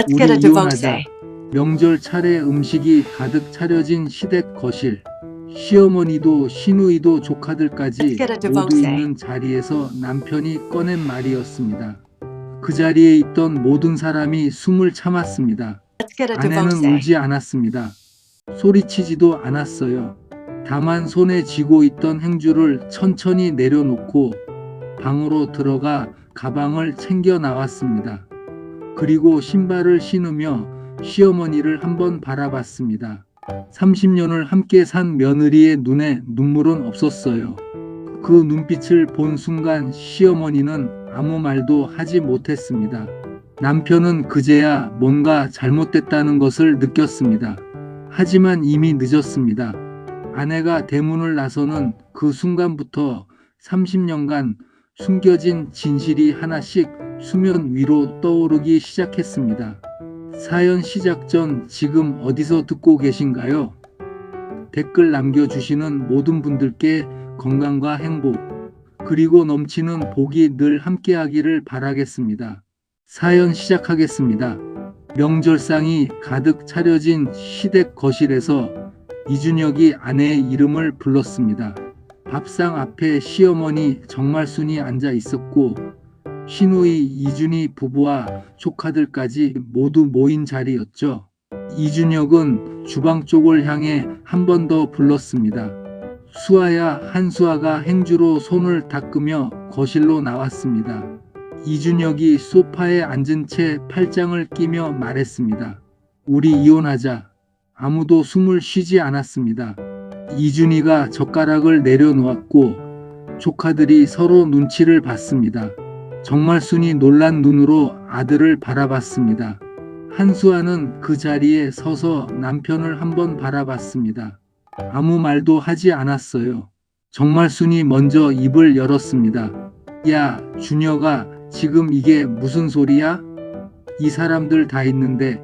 Let's 우리 get a 이혼하자. divorce. 명절 차례 음식이 가득 차려진 시댁 거실. 시어머니도 시누이도 Let's 조카들까지 get a 모두 divorce. 있는 자리에서 남편이 꺼낸 말이었습니다. 그 자리에 있던 모든 사람이 숨을 참았습니다. Let's get a 아내는 divorce. 울지 않았습니다. 소리치지도 않았어요. 다만 손에 쥐고 있던 행주를 천천히 내려놓고 방으로 들어가 가방을 챙겨 나왔습니다. 그리고 신발을 신으며 시어머니를 한번 바라봤습니다. 30년을 함께 산 며느리의 눈에 눈물은 없었어요. 그 눈빛을 본 순간 시어머니는 아무 말도 하지 못했습니다. 남편은 그제야 뭔가 잘못됐다는 것을 느꼈습니다. 하지만 이미 늦었습니다. 아내가 대문을 나서는 그 순간부터 30년간 숨겨진 진실이 하나씩 수면 위로 떠오르기 시작했습니다. 사연 시작 전 지금 어디서 듣고 계신가요? 댓글 남겨주시는 모든 분들께 건강과 행복, 그리고 넘치는 복이 늘 함께하기를 바라겠습니다. 사연 시작하겠습니다. 명절상이 가득 차려진 시댁 거실에서 이준혁이 아내의 이름을 불렀습니다. 밥상 앞에 시어머니 정말순이 앉아 있었고 시누이 이준희 부부와 조카들까지 모두 모인 자리였죠. 이준혁은 주방 쪽을 향해 한 번 더 불렀습니다. 수아야. 한수아가 행주로 손을 닦으며 거실로 나왔습니다. 이준혁이 소파에 앉은 채 팔짱을 끼며 말했습니다. 우리 이혼하자. 아무도 숨을 쉬지 않았습니다. 이준희가 젓가락을 내려놓았고 조카들이 서로 눈치를 봤습니다. 정말순이 놀란 눈으로 아들을 바라봤습니다. 한수아는 그 자리에 서서 남편을 한번 바라봤습니다. 아무 말도 하지 않았어요. 정말순이 먼저 입을 열었습니다. 야, 준혁아, 지금 이게 무슨 소리야? 이 사람들 다 있는데.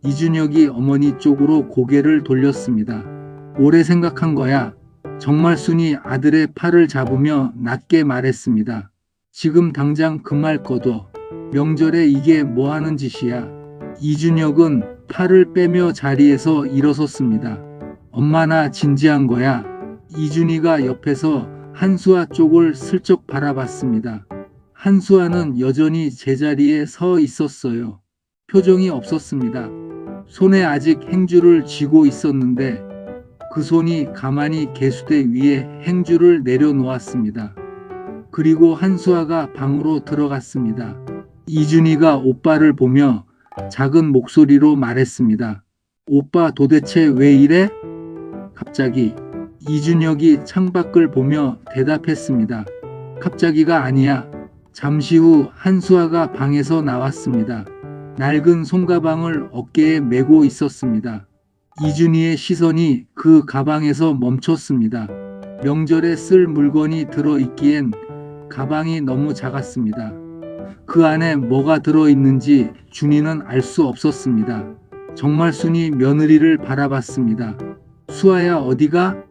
이준혁이 어머니 쪽으로 고개를 돌렸습니다. 오래 생각한 거야. 정말순이 아들의 팔을 잡으며 낮게 말했습니다. 지금 당장 그 말 거둬. 명절에 이게 뭐 하는 짓이야. 이준혁은 팔을 빼며 자리에서 일어섰습니다. 엄마나 진지한 거야. 이준희가 옆에서 한수아 쪽을 슬쩍 바라봤습니다. 한수아는 여전히 제자리에 서 있었어요. 표정이 없었습니다. 손에 아직 행주를 쥐고 있었는데 그 손이 가만히 개수대 위에 행주를 내려놓았습니다. 그리고 한수아가 방으로 들어갔습니다. 이준희가 오빠를 보며 작은 목소리로 말했습니다. 오빠 도대체 왜 이래? 갑자기 이준혁이 창밖을 보며 대답했습니다. 갑자기가 아니야. 잠시 후 한수아가 방에서 나왔습니다. 낡은 손가방을 어깨에 메고 있었습니다. 이준희의 시선이 그 가방에서 멈췄습니다. 명절에 쓸 물건이 들어있기엔 가방이 너무 작았습니다. 그 안에 뭐가 들어있는지 준희는 알 수 없었습니다. 정말순이 며느리를 바라봤습니다. 수아야, 어디가?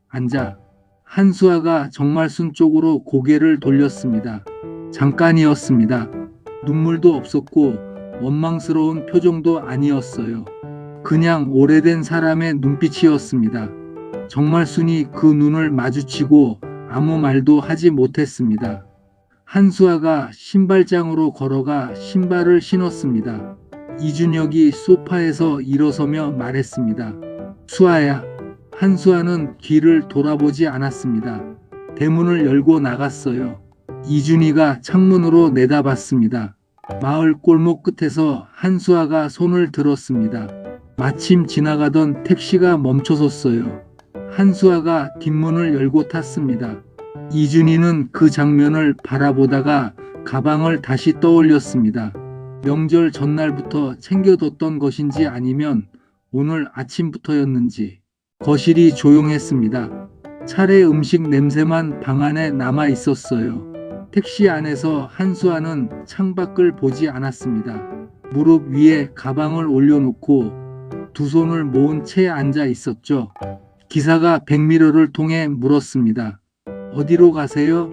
앉아. 한수아가 정말순 쪽으로 고개를 돌렸습니다. 잠깐이었습니다. 눈물도 없었고 원망스러운 표정도 아니었어요. 그냥 오래된 사람의 눈빛이었습니다. 정말순이 그 눈을 마주치고 아무 말도 하지 못했습니다. 한수아가 신발장으로 걸어가 신발을 신었습니다. 이준혁이 소파에서 일어서며 말했습니다. 수아야. 한수아는 뒤를 돌아보지 않았습니다. 대문을 열고 나갔어요. 이준희가 창문으로 내다봤습니다. 마을 골목 끝에서 한수아가 손을 들었습니다. 마침 지나가던 택시가 멈춰섰어요. 한수아가 뒷문을 열고 탔습니다. 이준희는 그 장면을 바라보다가 가방을 다시 떠올렸습니다. 명절 전날부터 챙겨뒀던 것인지 아니면 오늘 아침부터였는지. 거실이 조용했습니다. 차례 음식 냄새만 방 안에 남아 있었어요. 택시 안에서 한수아는 창밖을 보지 않았습니다. 무릎 위에 가방을 올려놓고 두 손을 모은 채 앉아 있었죠. 기사가 백미러를 통해 물었습니다. 어디로 가세요?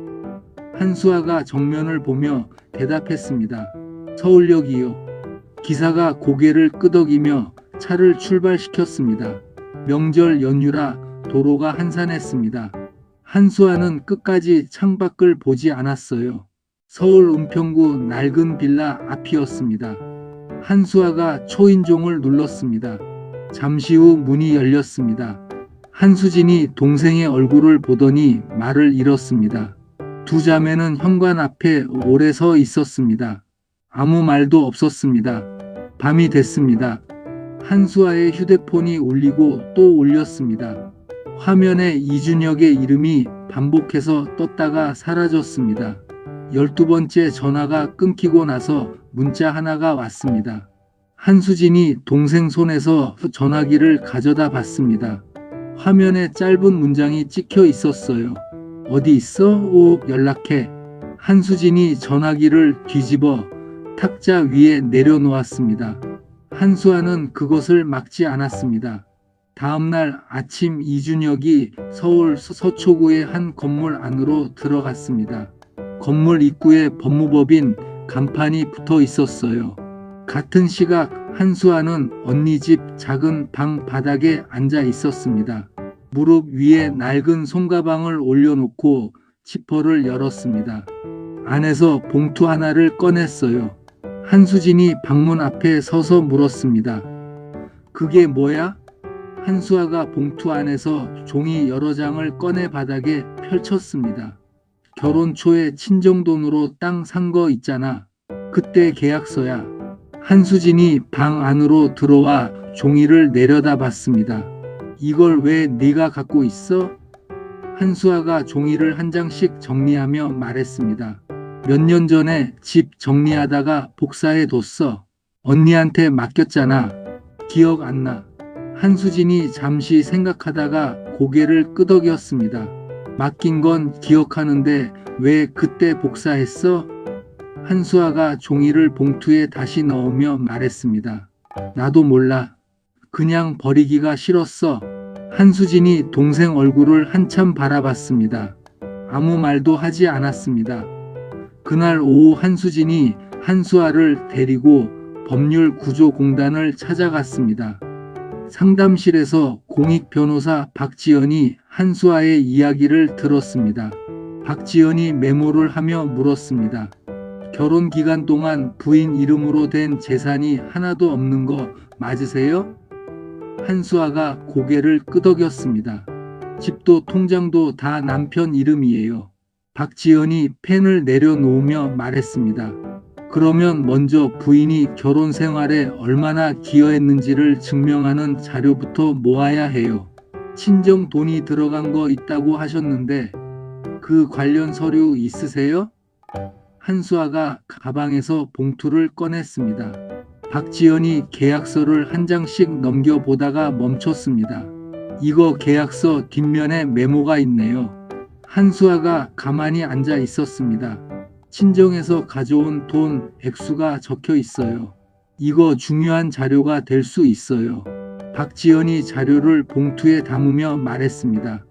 한수아가 정면을 보며 대답했습니다. 서울역이요. 기사가 고개를 끄덕이며 차를 출발시켰습니다. 명절 연휴라 도로가 한산했습니다. 한수아는 끝까지 창밖을 보지 않았어요. 서울 은평구 낡은 빌라 앞이었습니다. 한수아가 초인종을 눌렀습니다. 잠시 후 문이 열렸습니다. 한수진이 동생의 얼굴을 보더니 말을 잃었습니다. 두 자매는 현관 앞에 오래 서 있었습니다. 아무 말도 없었습니다. 밤이 됐습니다. 한수아의 휴대폰이 울리고 또 울렸습니다. 화면에 이준혁의 이름이 반복해서 떴다가 사라졌습니다. 12번째 전화가 끊기고 나서 문자 하나가 왔습니다. 한수진이 동생 손에서 전화기를 가져다 봤습니다. 화면에 짧은 문장이 찍혀 있었어요. 어디 있어? 오, 연락해. 한수진이 전화기를 뒤집어 탁자 위에 내려놓았습니다. 한수아는 그것을 막지 않았습니다. 다음날 아침 이준혁이 서울 서초구의 한 건물 안으로 들어갔습니다. 건물 입구에 법무법인 간판이 붙어 있었어요. 같은 시각 한수아는 언니 집 작은 방 바닥에 앉아 있었습니다. 무릎 위에 낡은 손가방을 올려놓고 지퍼를 열었습니다. 안에서 봉투 하나를 꺼냈어요. 한수진이 방문 앞에 서서 물었습니다. 그게 뭐야? 한수아가 봉투 안에서 종이 여러 장을 꺼내 바닥에 펼쳤습니다. 결혼 초에 친정돈으로 땅 산 거 있잖아. 그때 계약서야. 한수진이 방 안으로 들어와 종이를 내려다 봤습니다. 이걸 왜 네가 갖고 있어? 한수아가 종이를 한 장씩 정리하며 말했습니다. 몇 년 전에 집 정리하다가 복사해 뒀어. 언니한테 맡겼잖아. 기억 안 나. 한수진이 잠시 생각하다가 고개를 끄덕였습니다. 맡긴 건 기억하는데 왜 그때 복사했어? 한수아가 종이를 봉투에 다시 넣으며 말했습니다. 나도 몰라. 그냥 버리기가 싫었어. 한수진이 동생 얼굴을 한참 바라봤습니다. 아무 말도 하지 않았습니다. 그날 오후 한수진이 한수아를 데리고 법률구조공단을 찾아갔습니다. 상담실에서 공익 변호사 박지연이 한수아의 이야기를 들었습니다. 박지연이 메모를 하며 물었습니다. 결혼 기간 동안 부인 이름으로 된 재산이 하나도 없는 거 맞으세요? 한수아가 고개를 끄덕였습니다. 집도 통장도 다 남편 이름이에요. 박지연이 펜을 내려놓으며 말했습니다. 그러면 먼저 부인이 결혼 생활에 얼마나 기여했는지를 증명하는 자료부터 모아야 해요. 친정 돈이 들어간 거 있다고 하셨는데 그 관련 서류 있으세요? 한수아가 가방에서 봉투를 꺼냈습니다. 박지연이 계약서를 한 장씩 넘겨보다가 멈췄습니다. 이거 계약서 뒷면에 메모가 있네요. 한수아가 가만히 앉아 있었습니다. 친정에서 가져온 돈 액수가 적혀 있어요. 이거 중요한 자료가 될 수 있어요. 박지연이 자료를 봉투에 담으며 말했습니다.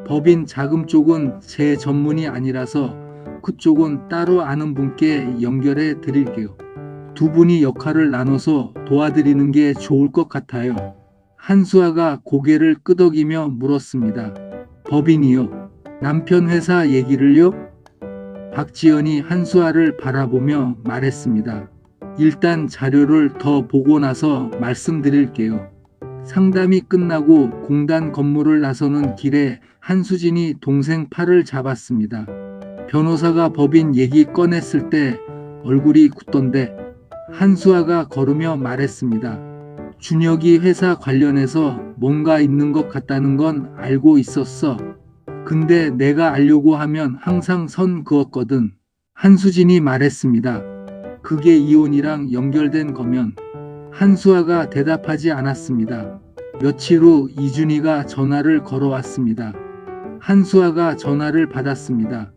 법인 자금 쪽은 제 전문이 아니라서 그쪽은 따로 아는 분께 연결해 드릴게요. 두 분이 역할을 나눠서 도와드리는 게 좋을 것 같아요. 한수아가 고개를 끄덕이며 물었습니다. 법인이요? 남편 회사 얘기를요? 박지연이 한수아를 바라보며 말했습니다. 일단 자료를 더 보고 나서 말씀드릴게요. 상담이 끝나고 공단 건물을 나서는 길에 한수진이 동생 팔을 잡았습니다. 변호사가 법인 얘기 꺼냈을 때 얼굴이 굳던데 한수아가 걸으며 말했습니다. 준혁이 회사 관련해서 뭔가 있는 것 같다는 건 알고 있었어. 근데 내가 알려고 하면 항상 선 그었거든. 한수진이 말했습니다. 그게 이혼이랑 연결된 거면. 한수아가 대답하지 않았습니다. 며칠 후 이준희가 전화를 걸어왔습니다. 한수아가 전화를 받았습니다.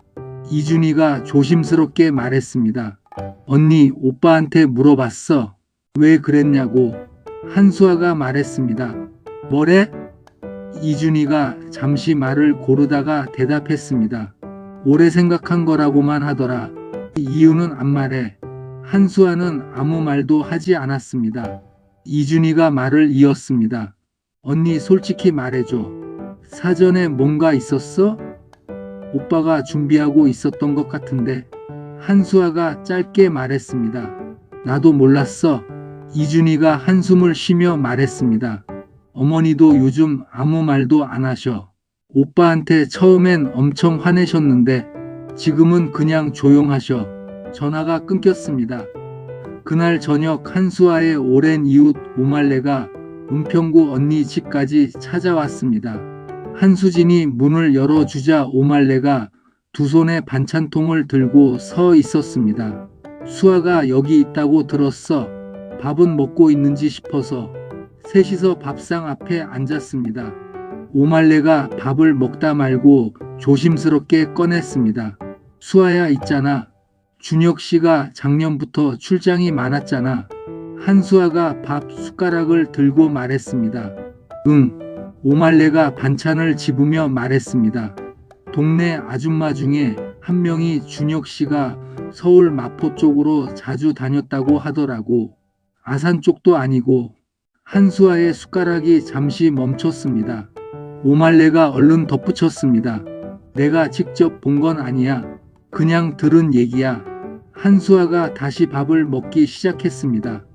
이준희가 조심스럽게 말했습니다. 언니, 오빠한테 물어봤어. 왜 그랬냐고. 한수아가 말했습니다. 뭐래? 이준희가 잠시 말을 고르다가 대답했습니다. 오래 생각한 거라고만 하더라. 이유는 안 말해. 한수아는 아무 말도 하지 않았습니다. 이준희가 말을 이었습니다. 언니 솔직히 말해줘. 사전에 뭔가 있었어? 오빠가 준비하고 있었던 것 같은데. 한수아가 짧게 말했습니다. 나도 몰랐어. 이준희가 한숨을 쉬며 말했습니다. 어머니도 요즘 아무 말도 안 하셔. 오빠한테 처음엔 엄청 화내셨는데 지금은 그냥 조용하셔. 전화가 끊겼습니다. 그날 저녁 한수아의 오랜 이웃 오말레가 은평구 언니 집까지 찾아왔습니다. 한수진이 문을 열어주자 오말레가 두 손에 반찬통을 들고 서 있었습니다. 수아가 여기 있다고 들었어. 밥은 먹고 있는지 싶어서. 셋이서 밥상 앞에 앉았습니다. 오말레가 밥을 먹다 말고 조심스럽게 꺼냈습니다. 수아야 있잖아. 준혁 씨가 작년부터 출장이 많았잖아. 한수아가 밥 숟가락을 들고 말했습니다. 응. 오말레가 반찬을 집으며 말했습니다. 동네 아줌마 중에 한 명이 준혁 씨가 서울 마포 쪽으로 자주 다녔다고 하더라고. 아산 쪽도 아니고. 한수아의 숟가락이 잠시 멈췄습니다. 오말레가 얼른 덧붙였습니다. 내가 직접 본 건 아니야. 그냥 들은 얘기야. 한수아가 다시 밥을 먹기 시작했습니다.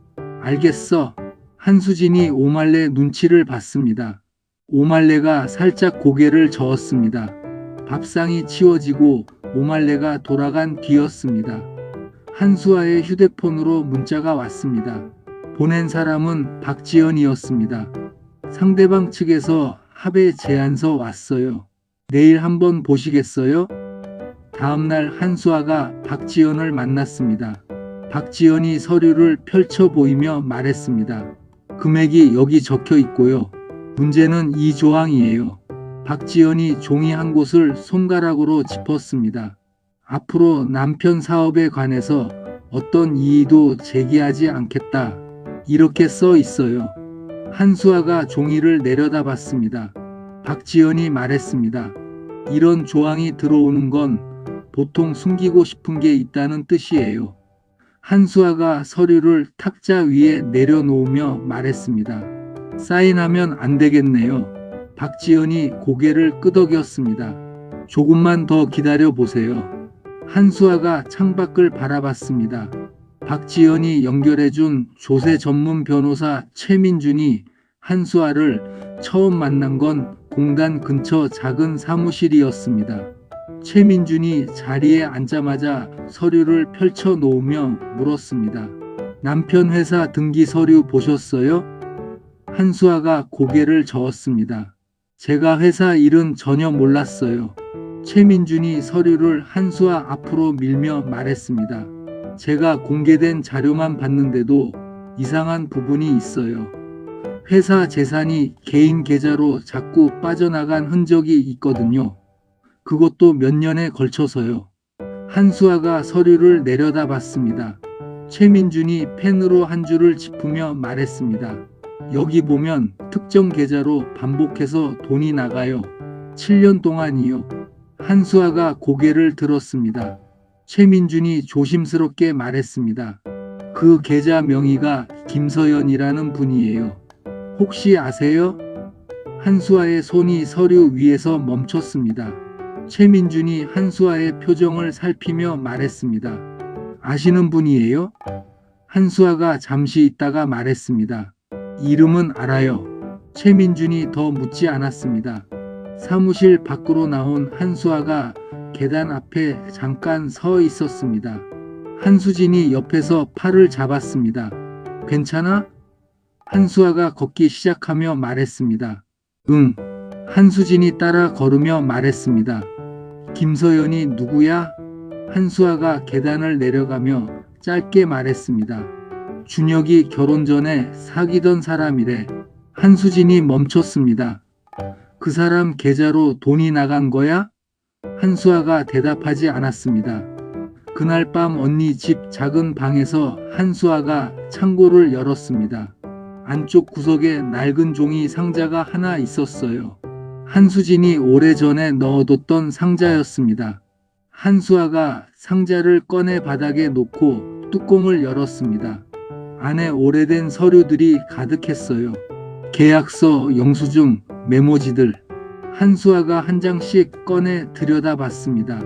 알겠어. 한수진이 오말레 눈치를 봤습니다. 오말레가 살짝 고개를 저었습니다. 밥상이 치워지고 오말레가 돌아간 뒤였습니다. 한수아의 휴대폰으로 문자가 왔습니다. 보낸 사람은 박지연이었습니다. 상대방 측에서 합의 제안서 왔어요. 내일 한번 보시겠어요? 다음날 한수아가 박지연을 만났습니다. 박지연이 서류를 펼쳐 보이며 말했습니다. 금액이 여기 적혀 있고요. 문제는 이 조항이에요. 박지연이 종이 한 곳을 손가락으로 짚었습니다. 앞으로 남편 사업에 관해서 어떤 이의도 제기하지 않겠다. 이렇게 써 있어요. 한수아가 종이를 내려다봤습니다. 박지연이 말했습니다. 이런 조항이 들어오는 건 보통 숨기고 싶은 게 있다는 뜻이에요. 한수아가 서류를 탁자 위에 내려놓으며 말했습니다. 사인하면 안 되겠네요. 박지연이 고개를 끄덕였습니다. 조금만 더 기다려 보세요. 한수아가 창밖을 바라봤습니다. 박지연이 연결해준 조세 전문 변호사 최민준이 한수아를 처음 만난 건 공단 근처 작은 사무실이었습니다. 최민준이 자리에 앉자마자 서류를 펼쳐 놓으며 물었습니다. 남편 회사 등기 서류 보셨어요? 한수아가 고개를 저었습니다. 제가 회사 일은 전혀 몰랐어요. 최민준이 서류를 한수아 앞으로 밀며 말했습니다. 제가 공개된 자료만 봤는데도 이상한 부분이 있어요. 회사 재산이 개인 계좌로 자꾸 빠져나간 흔적이 있거든요. 그것도 몇 년에 걸쳐서요. 한수아가 서류를 내려다봤습니다. 최민준이 펜으로 한 줄을 짚으며 말했습니다. 여기 보면 특정 계좌로 반복해서 돈이 나가요. 7년 동안이요. 한수아가 고개를 들었습니다. 최민준이 조심스럽게 말했습니다. 그 계좌 명의가 김서연이라는 분이에요. 혹시 아세요? 한수아의 손이 서류 위에서 멈췄습니다. 최민준이 한수아의 표정을 살피며 말했습니다. 아시는 분이에요? 한수아가 잠시 있다가 말했습니다. 이름은 알아요. 최민준이 더 묻지 않았습니다. 사무실 밖으로 나온 한수아가 계단 앞에 잠깐 서 있었습니다. 한수진이 옆에서 팔을 잡았습니다. 괜찮아? 한수아가 걷기 시작하며 말했습니다. 응. 한수진이 따라 걸으며 말했습니다. 김서연이 누구야? 한수아가 계단을 내려가며 짧게 말했습니다. 준혁이 결혼 전에 사귀던 사람이래. 한수진이 멈췄습니다. 그 사람 계좌로 돈이 나간 거야? 한수아가 대답하지 않았습니다. 그날 밤 언니 집 작은 방에서 한수아가 창고를 열었습니다. 안쪽 구석에 낡은 종이 상자가 하나 있었어요. 한수진이 오래전에 넣어뒀던 상자였습니다. 한수아가 상자를 꺼내 바닥에 놓고 뚜껑을 열었습니다. 안에 오래된 서류들이 가득했어요. 계약서, 영수증, 메모지들. 한수아가 한 장씩 꺼내 들여다봤습니다.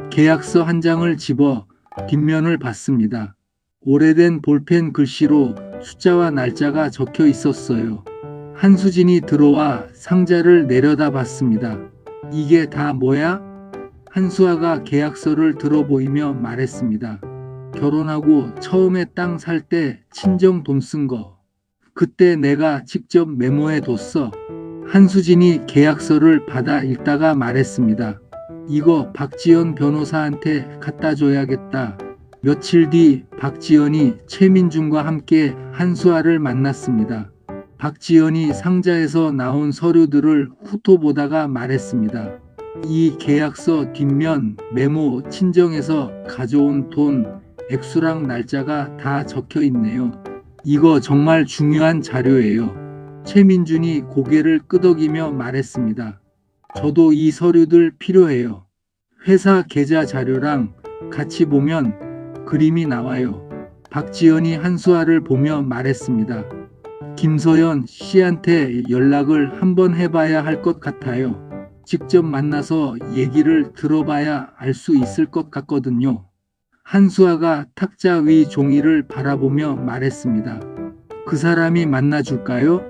계약서 한 장을 집어 뒷면을 봤습니다. 오래된 볼펜 글씨로 숫자와 날짜가 적혀 있었어요. 한수진이 들어와 상자를 내려다봤습니다. 이게 다 뭐야? 한수아가 계약서를 들어보이며 말했습니다. 결혼하고 처음에 땅 살 때 친정 돈 쓴 거. 그때 내가 직접 메모해뒀어. 한수진이 계약서를 받아 읽다가 말했습니다. 이거 박지연 변호사한테 갖다 줘야겠다. 며칠 뒤 박지연이 최민준과 함께 한수아를 만났습니다. 박지연이 상자에서 나온 서류들을 훑어보다가 말했습니다. 이 계약서 뒷면 메모 친정에서 가져온 돈, 액수랑 날짜가 다 적혀 있네요. 이거 정말 중요한 자료예요. 최민준이 고개를 끄덕이며 말했습니다. 저도 이 서류들 필요해요. 회사 계좌 자료랑 같이 보면 그림이 나와요. 박지연이 한수아를 보며 말했습니다. 김서연 씨한테 연락을 한번 해봐야 할 것 같아요. 직접 만나서 얘기를 들어봐야 알 수 있을 것 같거든요. 한수아가 탁자 위 종이를 바라보며 말했습니다. 그 사람이 만나줄까요?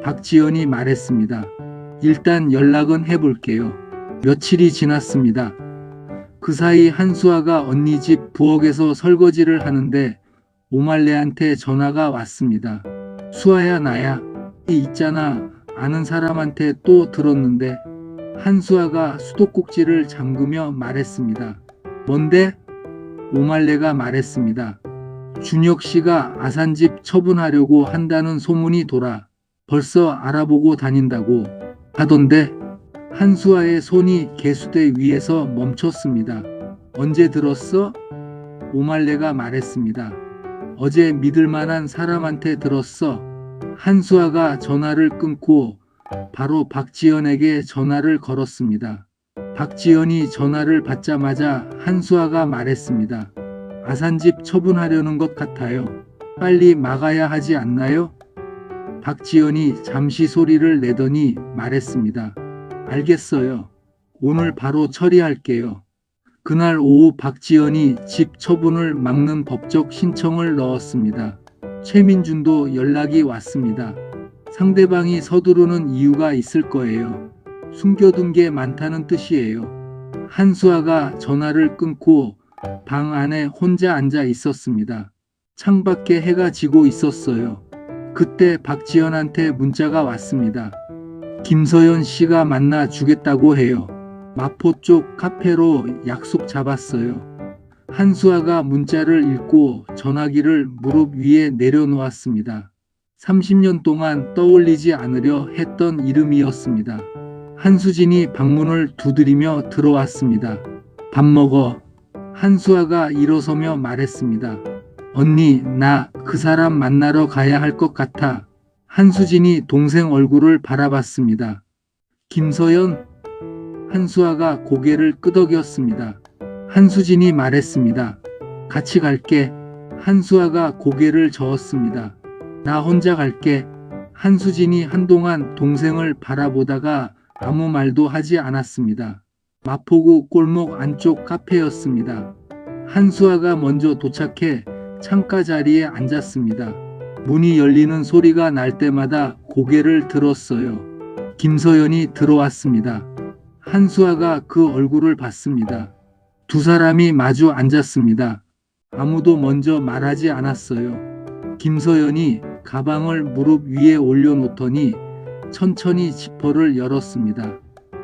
박지연이 말했습니다. 일단 연락은 해볼게요. 며칠이 지났습니다. 그 사이 한수아가 언니 집 부엌에서 설거지를 하는데 오말레한테 전화가 왔습니다. 수아야, 나야. 있잖아. 아는 사람한테 또 들었는데. 한수아가 수도꼭지를 잠그며 말했습니다. 뭔데? 오말레가 말했습니다. 준혁 씨가 아산집 처분하려고 한다는 소문이 돌아 벌써 알아보고 다닌다고 하던데. 한수아의 손이 개수대 위에서 멈췄습니다. 언제 들었어? 오말레가 말했습니다. 어제 믿을 만한 사람한테 들었어. 한수아가 전화를 끊고 바로 박지연에게 전화를 걸었습니다. 박지연이 전화를 받자마자 한수아가 말했습니다. 아산집 처분하려는 것 같아요. 빨리 막아야 하지 않나요? 박지연이 잠시 소리를 내더니 말했습니다. 알겠어요. 오늘 바로 처리할게요. 그날 오후 박지연이 집 처분을 막는 법적 신청을 넣었습니다. 최민준도 연락이 왔습니다. 상대방이 서두르는 이유가 있을 거예요. 숨겨둔 게 많다는 뜻이에요. 한수아가 전화를 끊고 방 안에 혼자 앉아 있었습니다. 창밖에 해가 지고 있었어요. 그때 박지연한테 문자가 왔습니다. 김서연 씨가 만나 주겠다고 해요. 마포 쪽 카페로 약속 잡았어요. 한수아가 문자를 읽고 전화기를 무릎 위에 내려놓았습니다. 30년 동안 떠올리지 않으려 했던 이름이었습니다. 한수진이 방문을 두드리며 들어왔습니다. 밥 먹어. 한수아가 일어서며 말했습니다. 언니, 나 그 사람 만나러 가야 할 것 같아. 한수진이 동생 얼굴을 바라봤습니다. 김서연? 한수아가 고개를 끄덕였습니다. 한수진이 말했습니다. 같이 갈게. 한수아가 고개를 저었습니다. 나 혼자 갈게. 한수진이 한동안 동생을 바라보다가 아무 말도 하지 않았습니다. 마포구 골목 안쪽 카페였습니다. 한수아가 먼저 도착해 창가 자리에 앉았습니다. 문이 열리는 소리가 날 때마다 고개를 들었어요. 김서연이 들어왔습니다. 한수아가 그 얼굴을 봤습니다. 두 사람이 마주 앉았습니다. 아무도 먼저 말하지 않았어요. 김서연이 가방을 무릎 위에 올려놓더니 천천히 지퍼를 열었습니다.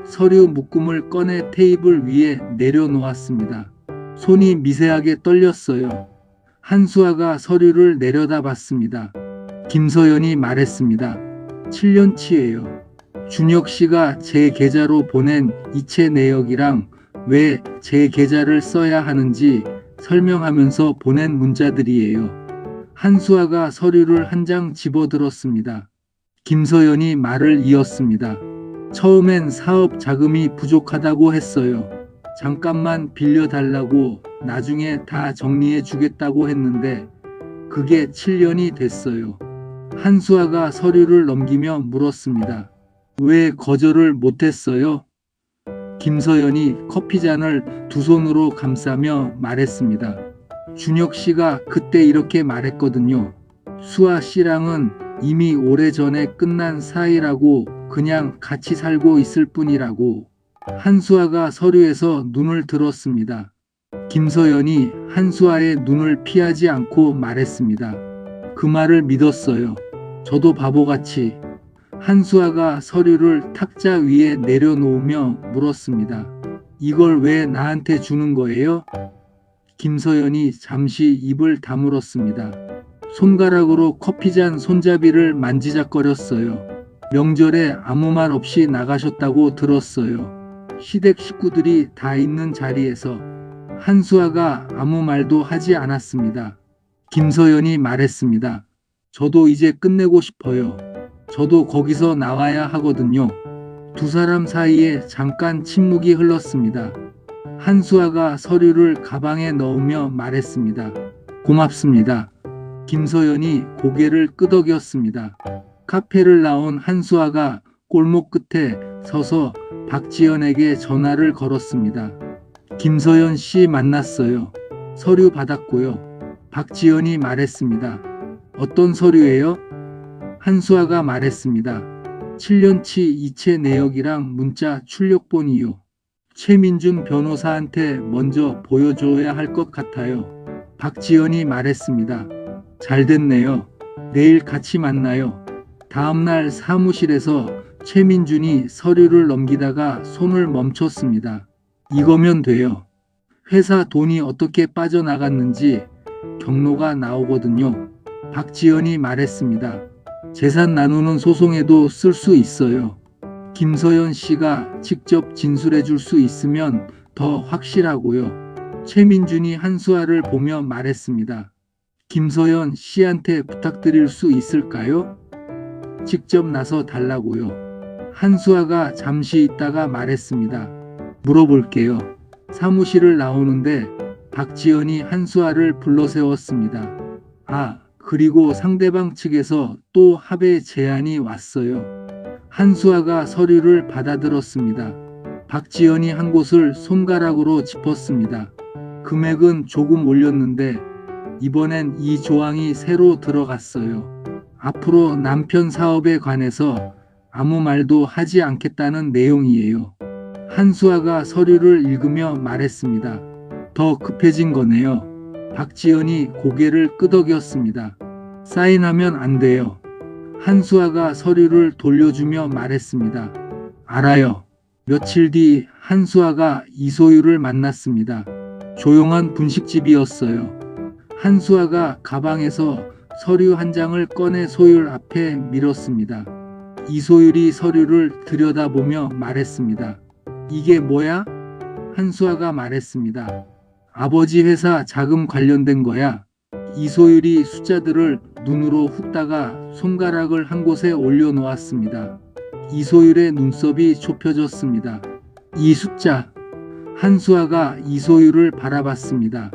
서류 묶음을 꺼내 테이블 위에 내려놓았습니다. 손이 미세하게 떨렸어요. 한수아가 서류를 내려다봤습니다. 김서연이 말했습니다. 7년치예요. 준혁 씨가 제 계좌로 보낸 이체 내역이랑 왜 제 계좌를 써야 하는지 설명하면서 보낸 문자들이에요. 한수아가 서류를 한 장 집어들었습니다. 김서연이 말을 이었습니다. 처음엔 사업 자금이 부족하다고 했어요. 잠깐만 빌려달라고 나중에 다 정리해 주겠다고 했는데 그게 7년이 됐어요. 한수아가 서류를 넘기며 물었습니다. 왜 거절을 못했어요? 김서연이 커피잔을 두 손으로 감싸며 말했습니다. 준혁 씨가 그때 이렇게 말했거든요. 수아 씨랑은 이미 오래전에 끝난 사이라고, 그냥 같이 살고 있을 뿐이라고. 한수아가 서류에서 눈을 들었습니다. 김서연이 한수아의 눈을 피하지 않고 말했습니다. 그 말을 믿었어요. 저도 바보같이. 한수아가 서류를 탁자 위에 내려놓으며 물었습니다. 이걸 왜 나한테 주는 거예요? 김서연이 잠시 입을 다물었습니다. 손가락으로 커피잔 손잡이를 만지작거렸어요. 명절에 아무 말 없이 나가셨다고 들었어요. 시댁 식구들이 다 있는 자리에서. 한수아가 아무 말도 하지 않았습니다. 김서연이 말했습니다. 저도 이제 끝내고 싶어요. 저도 거기서 나와야 하거든요. 두 사람 사이에 잠깐 침묵이 흘렀습니다. 한수아가 서류를 가방에 넣으며 말했습니다. 고맙습니다. 김서연이 고개를 끄덕였습니다. 카페를 나온 한수아가 골목 끝에 서서 박지연에게 전화를 걸었습니다. 김서연 씨 만났어요. 서류 받았고요. 박지연이 말했습니다. 어떤 서류예요? 한수아가 말했습니다. 7년치 이체 내역이랑 문자 출력본이요. 최민준 변호사한테 먼저 보여줘야 할 것 같아요. 박지연이 말했습니다. 잘 됐네요. 내일 같이 만나요. 다음날 사무실에서 최민준이 서류를 넘기다가 손을 멈췄습니다. 이거면 돼요. 회사 돈이 어떻게 빠져나갔는지 경로가 나오거든요. 박지연이 말했습니다. 재산 나누는 소송에도 쓸 수 있어요. 김서연 씨가 직접 진술해 줄 수 있으면 더 확실하고요. 최민준이 한수아를 보며 말했습니다. 김서연 씨한테 부탁드릴 수 있을까요? 직접 나서 달라고요. 한수아가 잠시 있다가 말했습니다. 물어볼게요. 사무실을 나오는데 박지연이 한수아를 불러세웠습니다. 아, 그리고 상대방 측에서 또 합의 제안이 왔어요. 한수아가 서류를 받아들었습니다. 박지연이 한 곳을 손가락으로 짚었습니다. 금액은 조금 올렸는데 이번엔 이 조항이 새로 들어갔어요. 앞으로 남편 사업에 관해서 아무 말도 하지 않겠다는 내용이에요. 한수아가 서류를 읽으며 말했습니다. 더 급해진 거네요. 박지연이 고개를 끄덕였습니다. 사인하면 안 돼요. 한수아가 서류를 돌려주며 말했습니다. 알아요. 며칠 뒤 한수아가 이소율을 만났습니다. 조용한 분식집이었어요. 한수아가 가방에서 서류 한 장을 꺼내 소율 앞에 밀었습니다. 이소율이 서류를 들여다보며 말했습니다. 이게 뭐야? 한수아가 말했습니다. 아버지 회사 자금 관련된 거야. 이소율이 숫자들을 눈으로 훑다가 손가락을 한 곳에 올려놓았습니다. 이소율의 눈썹이 좁혀졌습니다. 이 숫자. 한수아가 이소율을 바라봤습니다.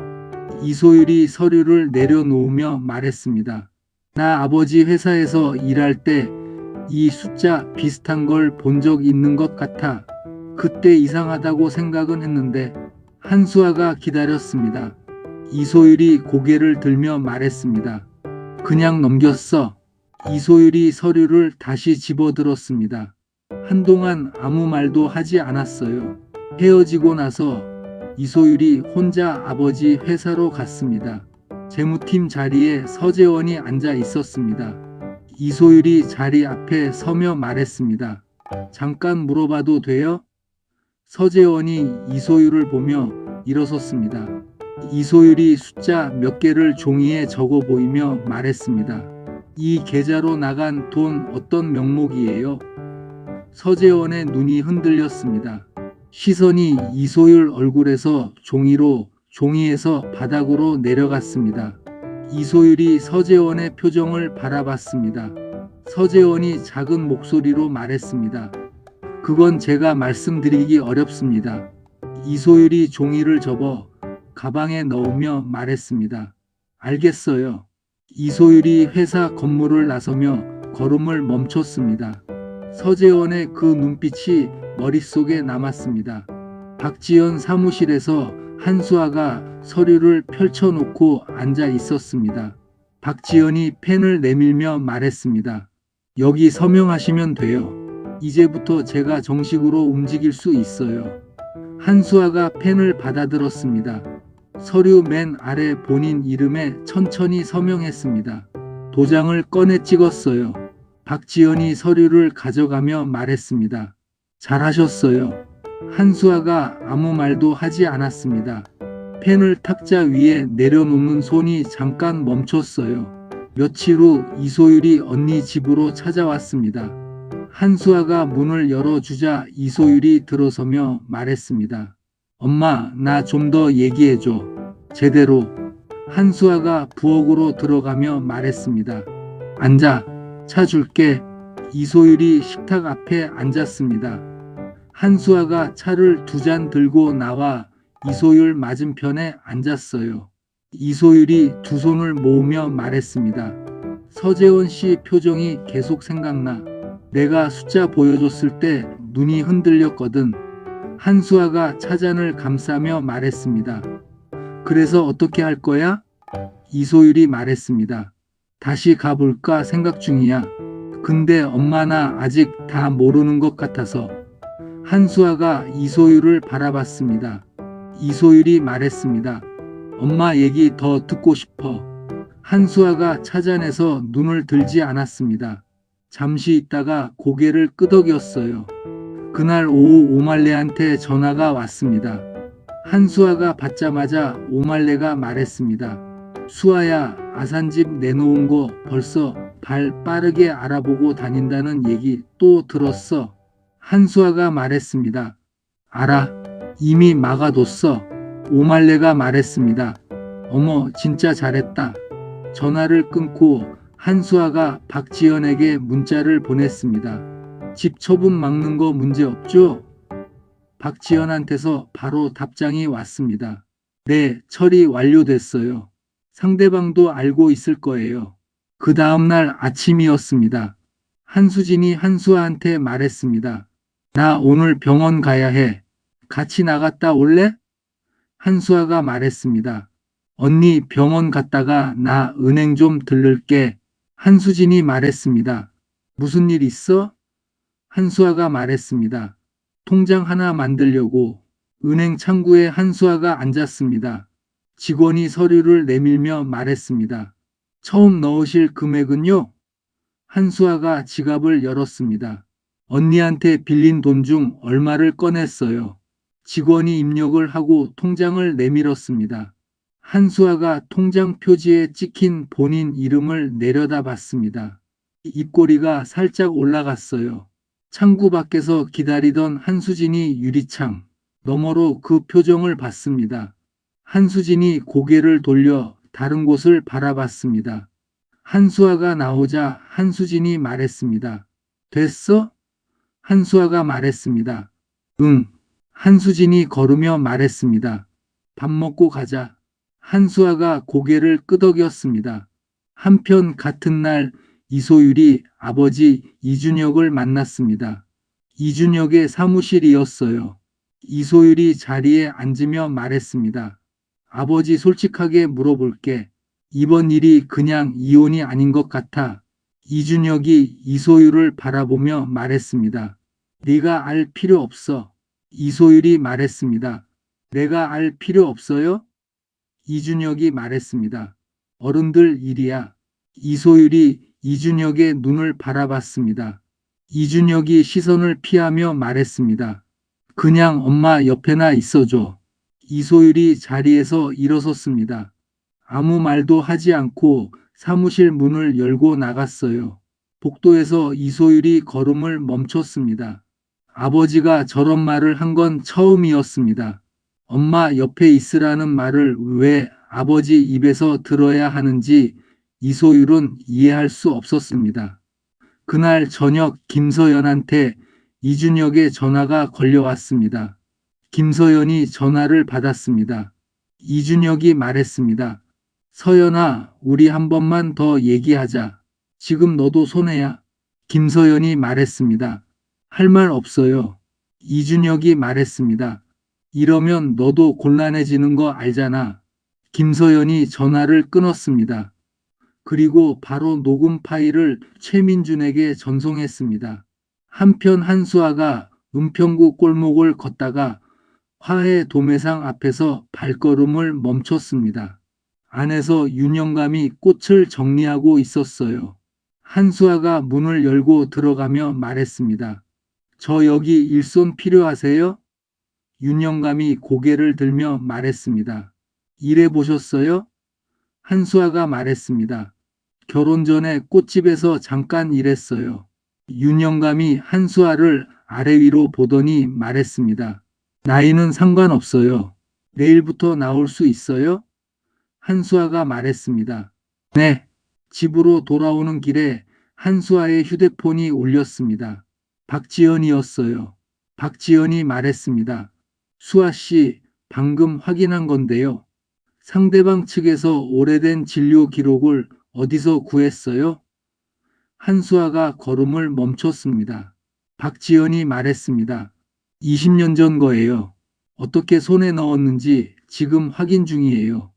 이소율이 서류를 내려놓으며 말했습니다. 나 아버지 회사에서 일할 때 이 숫자 비슷한 걸 본 적 있는 것 같아. 그때 이상하다고 생각은 했는데. 한수아가 기다렸습니다. 이소율이 고개를 들며 말했습니다. 그냥 넘겼어. 이소율이 서류를 다시 집어들었습니다. 한동안 아무 말도 하지 않았어요. 헤어지고 나서 이소율이 혼자 아버지 회사로 갔습니다. 재무팀 자리에 서재원이 앉아 있었습니다. 이소율이 자리 앞에 서며 말했습니다. 잠깐 물어봐도 돼요? 서재원이 이소율을 보며 일어섰습니다. 이소율이 숫자 몇 개를 종이에 적어 보이며 말했습니다. 이 계좌로 나간 돈 어떤 명목이에요? 서재원의 눈이 흔들렸습니다. 시선이 이소율 얼굴에서 종이에서 바닥으로 내려갔습니다. 이소율이 서재원의 표정을 바라봤습니다. 서재원이 작은 목소리로 말했습니다. 그건 제가 말씀드리기 어렵습니다. 이소율이 종이를 접어 가방에 넣으며 말했습니다. 알겠어요. 이소율이 회사 건물을 나서며 걸음을 멈췄습니다. 서재원의 그 눈빛이 머릿속에 남았습니다. 박지연 사무실에서 한수아가 서류를 펼쳐놓고 앉아 있었습니다. 박지연이 펜을 내밀며 말했습니다. 여기 서명하시면 돼요. 이제부터 제가 정식으로 움직일 수 있어요. 한수아가 펜을 받아들었습니다. 서류 맨 아래 본인 이름에 천천히 서명했습니다. 도장을 꺼내 찍었어요. 박지연이 서류를 가져가며 말했습니다. 잘하셨어요. 한수아가 아무 말도 하지 않았습니다. 펜을 탁자 위에 내려놓는 손이 잠깐 멈췄어요. 며칠 후 이소율이 언니 집으로 찾아왔습니다. 한수아가 문을 열어주자 이소율이 들어서며 말했습니다. 엄마, 나 좀 더 얘기해줘. 제대로. 한수아가 부엌으로 들어가며 말했습니다. 앉아. 차 줄게. 이소율이 식탁 앞에 앉았습니다. 한수아가 차를 2잔 들고 나와 이소율 맞은편에 앉았어요. 이소율이 두 손을 모으며 말했습니다. 서재원 씨 표정이 계속 생각나. 내가 숫자 보여줬을 때 눈이 흔들렸거든. 한수아가 차잔을 감싸며 말했습니다. 그래서 어떻게 할 거야? 이소율이 말했습니다. 다시 가볼까 생각 중이야. 근데 엄마 나 아직 다 모르는 것 같아서. 한수아가 이소율을 바라봤습니다. 이소율이 말했습니다. 엄마 얘기 더 듣고 싶어. 한수아가 차잔에서 눈을 들지 않았습니다. 잠시 있다가 고개를 끄덕였어요. 그날 오후 오말레한테 전화가 왔습니다. 한수아가 받자마자 오말레가 말했습니다. 수아야, 아산집 내놓은 거 벌써 발 빠르게 알아보고 다닌다는 얘기 또 들었어. 한수아가 말했습니다. 알아. 이미 막아뒀어. 오말레가 말했습니다. 어머, 진짜 잘했다. 전화를 끊고 한수아가 박지연에게 문자를 보냈습니다. 집 처분 막는 거 문제 없죠? 박지연한테서 바로 답장이 왔습니다. 네, 처리 완료됐어요. 상대방도 알고 있을 거예요. 그 다음날 아침이었습니다. 한수진이 한수아한테 말했습니다. 나 오늘 병원 가야 해. 같이 나갔다 올래? 한수아가 말했습니다. 언니 병원 갔다가 나 은행 좀 들를게. 한수진이 말했습니다. 무슨 일 있어? 한수아가 말했습니다. 통장 하나 만들려고. 은행 창구에 한수아가 앉았습니다. 직원이 서류를 내밀며 말했습니다. 처음 넣으실 금액은요? 한수아가 지갑을 열었습니다. 언니한테 빌린 돈 중 얼마를 꺼냈어요. 직원이 입력을 하고 통장을 내밀었습니다. 한수아가 통장 표지에 찍힌 본인 이름을 내려다봤습니다. 입꼬리가 살짝 올라갔어요. 창구 밖에서 기다리던 한수진이 유리창 너머로 그 표정을 봤습니다. 한수진이 고개를 돌려 다른 곳을 바라봤습니다. 한수아가 나오자 한수진이 말했습니다. 됐어? 한수아가 말했습니다. 응. 한수진이 걸으며 말했습니다. 밥 먹고 가자. 한수아가 고개를 끄덕였습니다. 한편 같은 날 이소율이 아버지 이준혁을 만났습니다. 이준혁의 사무실이었어요. 이소율이 자리에 앉으며 말했습니다. 아버지 솔직하게 물어볼게. 이번 일이 그냥 이혼이 아닌 것 같아. 이준혁이 이소율을 바라보며 말했습니다. 네가 알 필요 없어. 이소율이 말했습니다. 내가 알 필요 없어요? 이준혁이 말했습니다. 어른들 일이야. 이소율이 이준혁의 눈을 바라봤습니다. 이준혁이 시선을 피하며 말했습니다. 그냥 엄마 옆에나 있어줘. 이소율이 자리에서 일어섰습니다. 아무 말도 하지 않고 사무실 문을 열고 나갔어요. 복도에서 이소율이 걸음을 멈췄습니다. 아버지가 저런 말을 한 건 처음이었습니다. 엄마 옆에 있으라는 말을 왜 아버지 입에서 들어야 하는지 이소율은 이해할 수 없었습니다. 그날 저녁 김서연한테 이준혁의 전화가 걸려왔습니다. 김서연이 전화를 받았습니다. 이준혁이 말했습니다. 서연아, 우리 한 번만 더 얘기하자. 지금 너도 손해야. 김서연이 말했습니다. 할 말 없어요. 이준혁이 말했습니다. 이러면 너도 곤란해지는 거 알잖아. 김서연이 전화를 끊었습니다. 그리고 바로 녹음 파일을 최민준에게 전송했습니다. 한편 한수아가 은평구 골목을 걷다가 화해 도매상 앞에서 발걸음을 멈췄습니다. 안에서 윤영감이 꽃을 정리하고 있었어요. 한수아가 문을 열고 들어가며 말했습니다. 저 여기 일손 필요하세요? 윤영감이 고개를 들며 말했습니다. 일해 보셨어요? 한수아가 말했습니다. 결혼 전에 꽃집에서 잠깐 일했어요. 윤영감이 한수아를 아래 위로 보더니 말했습니다. 나이는 상관없어요. 내일부터 나올 수 있어요? 한수아가 말했습니다. 네. 집으로 돌아오는 길에 한수아의 휴대폰이 울렸습니다. 박지연이었어요. 박지연이 말했습니다. 수아 씨, 방금 확인한 건데요. 상대방 측에서 오래된 진료 기록을 어디서 구했어요? 한수아가 걸음을 멈췄습니다. 박지연이 말했습니다. 20년 전 거예요. 어떻게 손에 넣었는지 지금 확인 중이에요.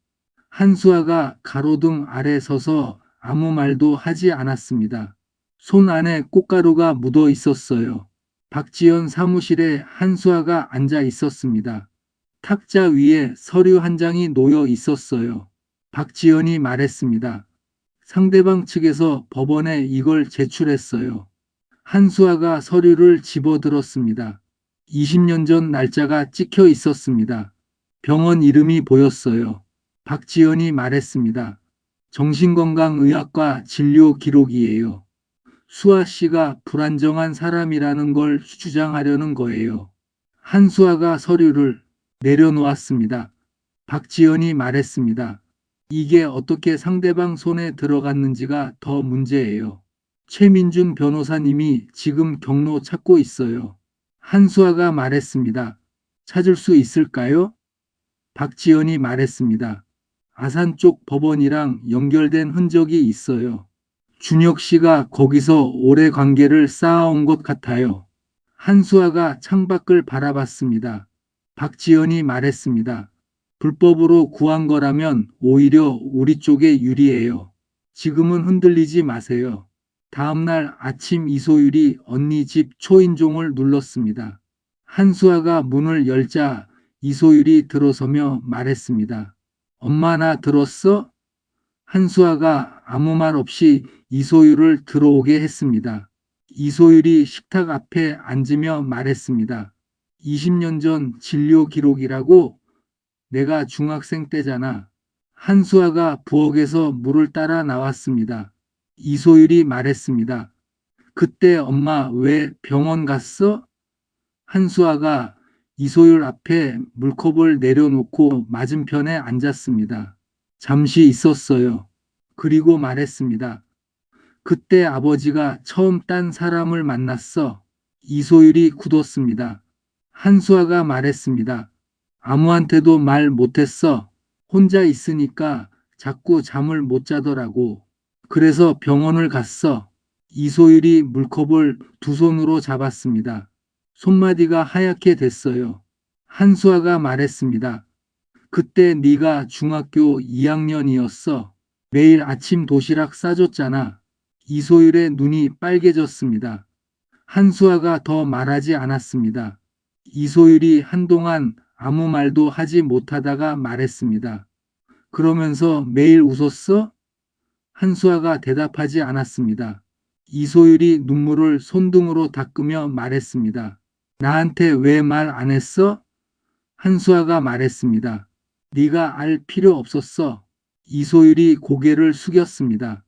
한수아가 가로등 아래 서서 아무 말도 하지 않았습니다. 손 안에 꽃가루가 묻어 있었어요. 박지연 사무실에 한수아가 앉아 있었습니다. 탁자 위에 서류 한 장이 놓여 있었어요. 박지연이 말했습니다. 상대방 측에서 법원에 이걸 제출했어요. 한수아가 서류를 집어들었습니다. 20년 전 날짜가 찍혀 있었습니다. 병원 이름이 보였어요. 박지연이 말했습니다. 정신건강의학과 진료 기록이에요. 수아 씨가 불안정한 사람이라는 걸 주장하려는 거예요. 한수아가 서류를 내려놓았습니다. 박지연이 말했습니다. 이게 어떻게 상대방 손에 들어갔는지가 더 문제예요. 최민준 변호사님이 지금 경로 찾고 있어요. 한수아가 말했습니다. 찾을 수 있을까요? 박지연이 말했습니다. 아산 쪽 법원이랑 연결된 흔적이 있어요. 준혁 씨가 거기서 오래 관계를 쌓아온 것 같아요. 한수아가 창밖을 바라봤습니다. 박지연이 말했습니다. 불법으로 구한 거라면 오히려 우리 쪽에 유리해요. 지금은 흔들리지 마세요. 다음날 아침 이소율이 언니 집 초인종을 눌렀습니다. 한수아가 문을 열자 이소율이 들어서며 말했습니다. 엄마 나 들었어? 한수아가 아무 말 없이 이소율을 들어오게 했습니다. 이소율이 식탁 앞에 앉으며 말했습니다. 20년 전 진료 기록이라고? 내가 중학생 때잖아. 한수아가 부엌에서 물을 따라 나왔습니다. 이소율이 말했습니다. 그때 엄마 왜 병원 갔어? 한수아가 이소율 앞에 물컵을 내려놓고 맞은편에 앉았습니다. 잠시 있었어요. 그리고 말했습니다. 그때 아버지가 처음 딴 사람을 만났어. 이소율이 굳었습니다. 한수아가 말했습니다. 아무한테도 말 못했어. 혼자 있으니까 자꾸 잠을 못 자더라고. 그래서 병원을 갔어. 이소율이 물컵을 두 손으로 잡았습니다. 손마디가 하얗게 됐어요. 한수아가 말했습니다. 그때 네가 중학교 2학년이었어. 매일 아침 도시락 싸줬잖아. 이소율의 눈이 빨개졌습니다. 한수아가 더 말하지 않았습니다. 이소율이 한동안 아무 말도 하지 못하다가 말했습니다. 그러면서 매일 웃었어? 한수아가 대답하지 않았습니다. 이소율이 눈물을 손등으로 닦으며 말했습니다. 나한테 왜 말 안 했어? 한수아가 말했습니다. 네가 알 필요 없었어. 이소율이 고개를 숙였습니다.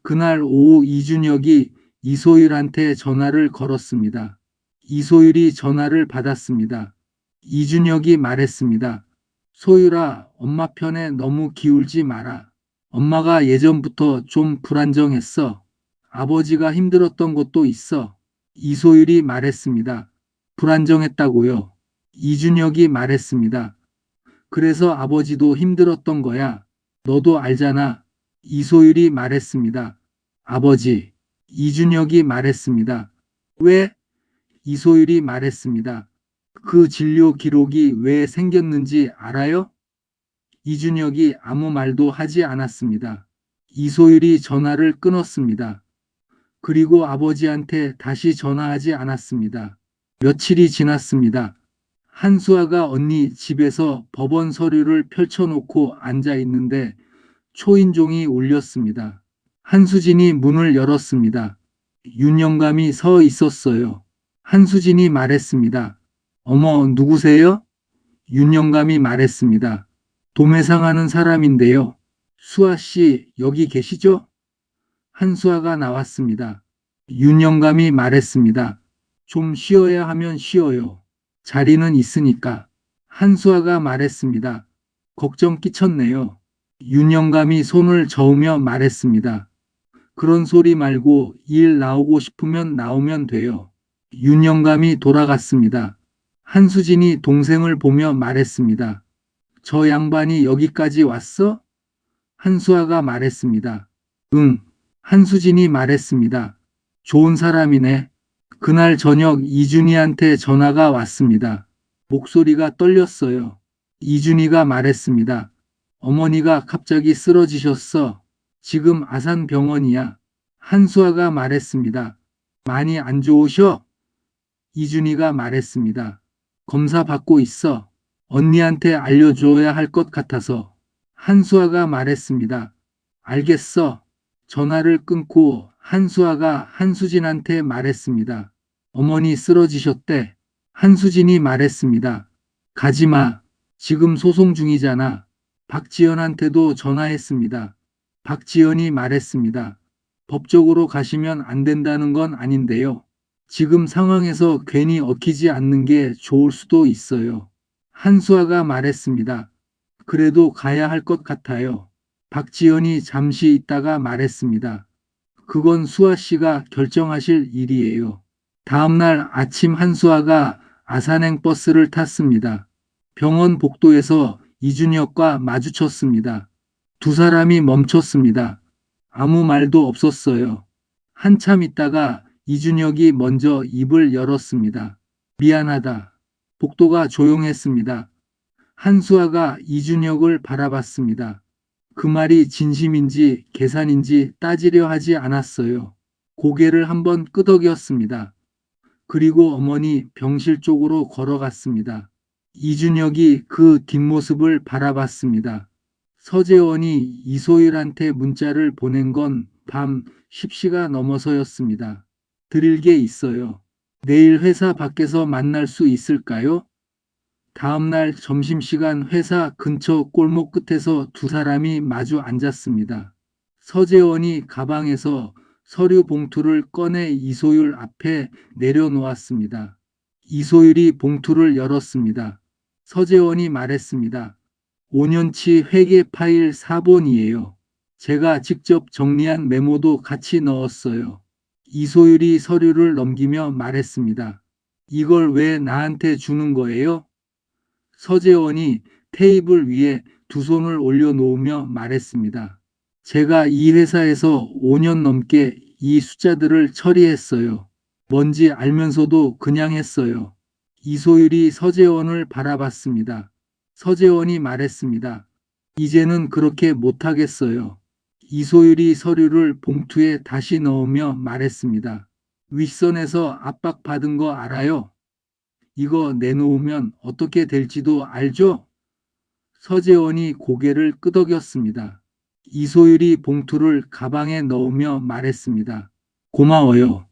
그날 오후 이준혁이 이소율한테 전화를 걸었습니다. 이소율이 전화를 받았습니다. 이준혁이 말했습니다. 소율아, 엄마 편에 너무 기울지 마라. 엄마가 예전부터 좀 불안정했어. 아버지가 힘들었던 것도 있어. 이소율이 말했습니다. 불안정했다고요. 이준혁이 말했습니다. 그래서 아버지도 힘들었던 거야. 너도 알잖아. 이소율이 말했습니다. 아버지. 이준혁이 말했습니다. 왜? 이소율이 말했습니다. 그 진료 기록이 왜 생겼는지 알아요? 이준혁이 아무 말도 하지 않았습니다. 이소율이 전화를 끊었습니다. 그리고 아버지한테 다시 전화하지 않았습니다. 며칠이 지났습니다. 한수아가 언니 집에서 법원 서류를 펼쳐놓고 앉아 있는데 초인종이 울렸습니다. 한수진이 문을 열었습니다. 윤영감이 서 있었어요. 한수진이 말했습니다. 어머, 누구세요? 윤영감이 말했습니다. 도매상하는 사람인데요. 수아 씨, 여기 계시죠? 한수아가 나왔습니다. 윤영감이 말했습니다. 좀 쉬어야 하면 쉬어요. 자리는 있으니까. 한수아가 말했습니다. 걱정 끼쳤네요. 윤영감이 손을 저으며 말했습니다. 그런 소리 말고 일 나오고 싶으면 나오면 돼요. 윤영감이 돌아갔습니다. 한수진이 동생을 보며 말했습니다. 저 양반이 여기까지 왔어? 한수아가 말했습니다. 응. 한수진이 말했습니다. 좋은 사람이네. 그날 저녁 이준희한테 전화가 왔습니다. 목소리가 떨렸어요. 이준희가 말했습니다. 어머니가 갑자기 쓰러지셨어. 지금 아산병원이야. 한수아가 말했습니다. 많이 안 좋으셔? 이준희가 말했습니다. 검사 받고 있어. 언니한테 알려줘야 할 것 같아서. 한수아가 말했습니다. 알겠어. 전화를 끊고 한수아가 한수진한테 말했습니다. 어머니 쓰러지셨대. 한수진이 말했습니다. 가지마. 지금 소송 중이잖아. 박지연한테도 전화했습니다. 박지연이 말했습니다. 법적으로 가시면 안 된다는 건 아닌데요. 지금 상황에서 괜히 얽히지 않는 게 좋을 수도 있어요. 한수아가 말했습니다. 그래도 가야 할 것 같아요. 박지연이 잠시 있다가 말했습니다. 그건 수아 씨가 결정하실 일이에요. 다음날 아침 한수아가 아산행 버스를 탔습니다. 병원 복도에서 이준혁과 마주쳤습니다. 두 사람이 멈췄습니다. 아무 말도 없었어요. 한참 있다가 이준혁이 먼저 입을 열었습니다. 미안하다. 복도가 조용했습니다. 한수아가 이준혁을 바라봤습니다. 그 말이 진심인지 계산인지 따지려 하지 않았어요. 고개를 한번 끄덕였습니다. 그리고 어머니 병실 쪽으로 걸어갔습니다. 이준혁이 그 뒷모습을 바라봤습니다. 서재원이 이소율한테 문자를 보낸 건 밤 10시가 넘어서였습니다. 드릴 게 있어요. 내일 회사 밖에서 만날 수 있을까요? 다음날 점심시간 회사 근처 골목 끝에서 두 사람이 마주 앉았습니다. 서재원이 가방에서 서류 봉투를 꺼내 이소율 앞에 내려놓았습니다. 이소율이 봉투를 열었습니다. 서재원이 말했습니다. 5년치 회계 파일 4번이에요. 제가 직접 정리한 메모도 같이 넣었어요. 이소율이 서류를 넘기며 말했습니다. 이걸 왜 나한테 주는 거예요? 서재원이 테이블 위에 두 손을 올려놓으며 말했습니다. 제가 이 회사에서 5년 넘게 이 숫자들을 처리했어요. 뭔지 알면서도 그냥 했어요. 이소율이 서재원을 바라봤습니다. 서재원이 말했습니다. 이제는 그렇게 못하겠어요. 이소율이 서류를 봉투에 다시 넣으며 말했습니다. 윗선에서 압박받은 거 알아요? 이거 내놓으면 어떻게 될지도 알죠? 서재원이 고개를 끄덕였습니다. 이소율이 봉투를 가방에 넣으며 말했습니다. 고마워요.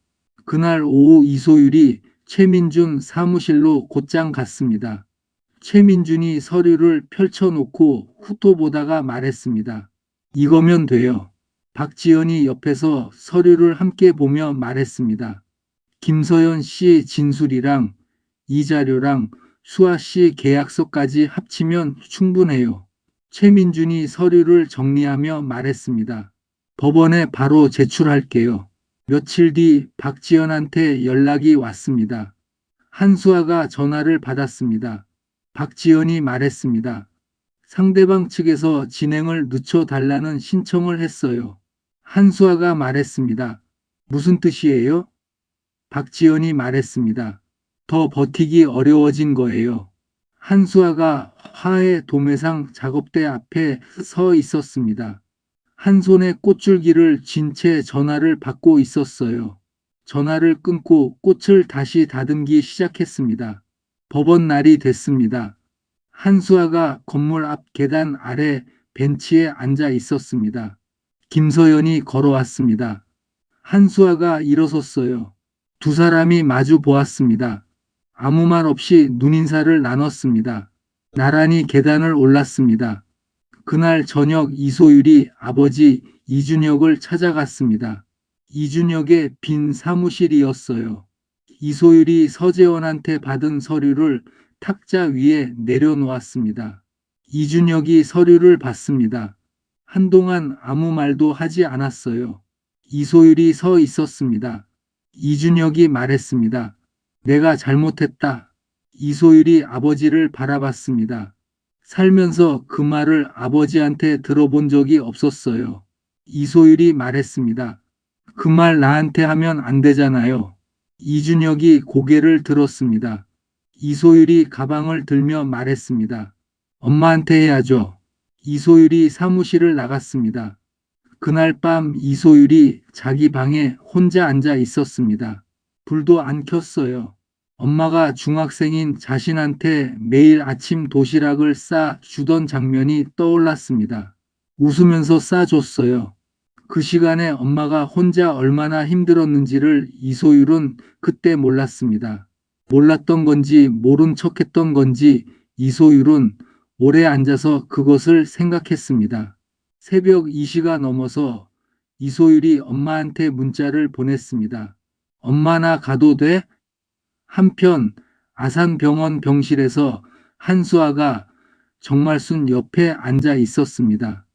그날 오후 이소율이 최민준 사무실로 곧장 갔습니다. 최민준이 서류를 펼쳐놓고 후토 보다가 말했습니다. 이거면 돼요. 박지연이 옆에서 서류를 함께 보며 말했습니다. 김서연 씨 진술이랑 이 자료랑 수아 씨 계약서까지 합치면 충분해요. 최민준이 서류를 정리하며 말했습니다. 법원에 바로 제출할게요. 며칠 뒤 박지연한테 연락이 왔습니다. 한수아가 전화를 받았습니다. 박지연이 말했습니다. 상대방 측에서 진행을 늦춰달라는 신청을 했어요. 한수아가 말했습니다. 무슨 뜻이에요? 박지연이 말했습니다. 더 버티기 어려워진 거예요. 한수아가 화해 도매상 작업대 앞에 서 있었습니다. 한 손에 꽃줄기를 쥔 채 전화를 받고 있었어요. 전화를 끊고 꽃을 다시 다듬기 시작했습니다. 법원 날이 됐습니다. 한수아가 건물 앞 계단 아래 벤치에 앉아 있었습니다. 김서연이 걸어왔습니다. 한수아가 일어섰어요. 두 사람이 마주 보았습니다. 아무 말 없이 눈인사를 나눴습니다. 나란히 계단을 올랐습니다. 그날 저녁 이소율이 아버지 이준혁을 찾아갔습니다. 이준혁의 빈 사무실이었어요. 이소율이 서재원한테 받은 서류를 탁자 위에 내려놓았습니다. 이준혁이 서류를 봤습니다. 한동안 아무 말도 하지 않았어요. 이소율이 서 있었습니다. 이준혁이 말했습니다. 내가 잘못했다. 이소율이 아버지를 바라봤습니다. 살면서 그 말을 아버지한테 들어본 적이 없었어요. 이소율이 말했습니다. 그 말 나한테 하면 안 되잖아요. 이준혁이 고개를 들었습니다. 이소율이 가방을 들며 말했습니다. 엄마한테 해야죠. 이소율이 사무실을 나갔습니다. 그날 밤 이소율이 자기 방에 혼자 앉아 있었습니다. 불도 안 켰어요. 엄마가 중학생인 자신한테 매일 아침 도시락을 싸 주던 장면이 떠올랐습니다. 웃으면서 싸줬어요. 그 시간에 엄마가 혼자 얼마나 힘들었는지를 이소율은 그때 몰랐습니다. 몰랐던 건지 모른 척했던 건지 이소율은 오래 앉아서 그것을 생각했습니다. 새벽 2시가 넘어서 이소율이 엄마한테 문자를 보냈습니다. 엄마 나 가도 돼? 한편 아산병원 병실에서 한수아가 정말순 옆에 앉아 있었습니다.